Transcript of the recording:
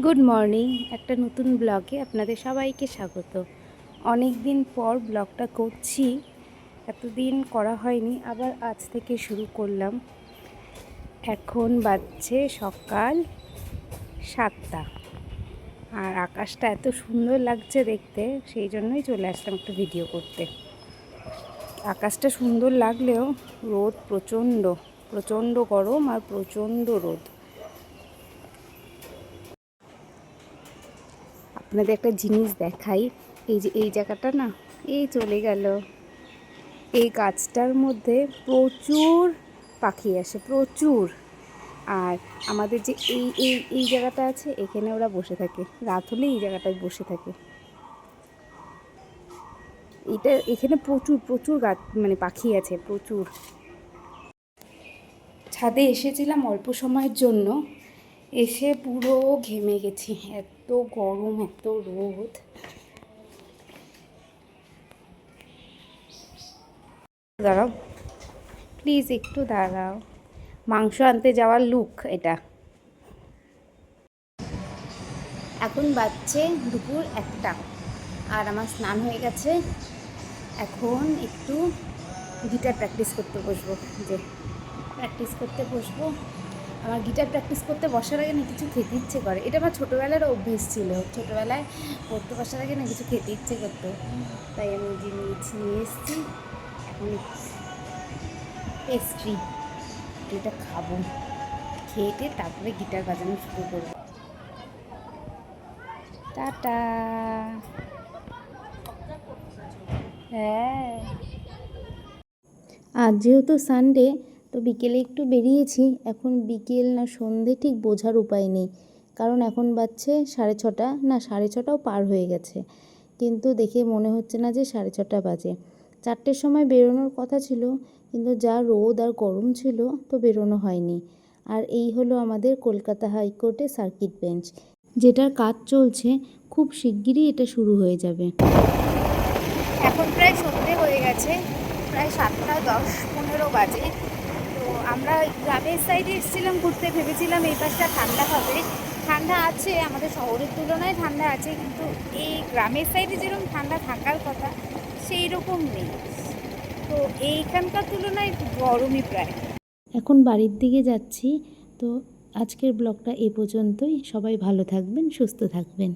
Good morning. একটা নতুন ব্লগে আপনাদের সবাইকে স্বাগত। অনেক দিন পর ব্লগটা করছি, এতদিন করা হয়নি, আবার আজ থেকে শুরু করলাম। এখন বাজছে সকাল 7টা, আর আকাশটা এত সুন্দর লাগছে দেখতে, সেই জন্যই চলে আসলাম একটা ভিডিও করতে। আকাশটা সুন্দর লাগলেও রোদ প্রচণ্ড প্রচণ্ড গরম আর প্রচণ্ড রোদ। আপনাদের একটা জিনিস দেখাই, এই যে এই জায়গাটা না, এই চলে গেল, এই গাছটার মধ্যে প্রচুর পাখি আসে, প্রচুর। আর আমাদের যে এই এই এই জায়গাটা আছে, এখানে ওরা বসে থাকে, রাত হলে এই জায়গাটায় বসে থাকে। এখানে প্রচুর প্রচুর গাছ, মানে পাখি আছে প্রচুর। ছাদে এসেছিলাম অল্প সময়ের জন্য, এসে পুরো ঘেমে গেছি, এত গরম এত রোদ। দাঁড়াও প্লিজ, একটু দাঁড়াও। মাংস আনতে যাওয়ার লুক এটা। এখন বাজছে দুপুর 1টা, আর আমার স্নান হয়ে গেছে। এখন একটু গিটার প্র্যাকটিস করতে বসবো। আমার গিটার প্র্যাকটিস করতে বসার আগে না কিছু খেতে ইচ্ছে করে। এটা আমার ছোটোবেলার অভ্যেস ছিল, ছোটোবেলায় পড়তে বসার আগে না কিছু খেতে ইচ্ছে করতো, তাই আমি নিয়ে এসেছি। এখন পেস্ট্রি, এটা খাবো, খেয়ে তারপরে গিটার বাজানো শুরু করবো। টাটা। হ্যাঁ, আজ যেহেতু সানডে, তো বিকেলে একটু বেরিয়েছি। এখন বিকেল না সন্ধে ঠিক বোঝার উপায় নেই, কারণ এখন বাজছে 6:30, না 6:30টাও পার হয়ে গেছে, কিন্তু দেখে মনে হচ্ছে না যে 6:30 বাজে। 4টের সময় বেরোনোর কথা ছিল, কিন্তু যা রোদ আর গরম ছিল, তো বেরোনো হয়নি। আর এই হলো আমাদের কলকাতা হাইকোর্টে সার্কিট বেঞ্চ, যেটার কাজ চলছে, খুব শিগগিরই এটা শুরু হয়ে যাবে। এখন প্রায় সন্ধে হয়ে গেছে, প্রায় 7:10-15 বাজে। তো আমরা গ্রামের সাইডে এসেছিলাম ঘুরতে, ভেবেছিলাম এই পাশটা ঠান্ডা হবে। ঠান্ডা আছে, আমাদের শহরের তুলনায় ঠান্ডা আছে, কিন্তু এই গ্রামের সাইডে যেরকম ঠান্ডা থাকার কথা সেই রকম নেই। তো এইখানকার তুলনায় গরমই প্রায়। এখন বাড়ির দিকে যাচ্ছি। তো আজকের ব্লগটা এ পর্যন্তই। সবাই ভালো থাকবেন, সুস্থ থাকবেন।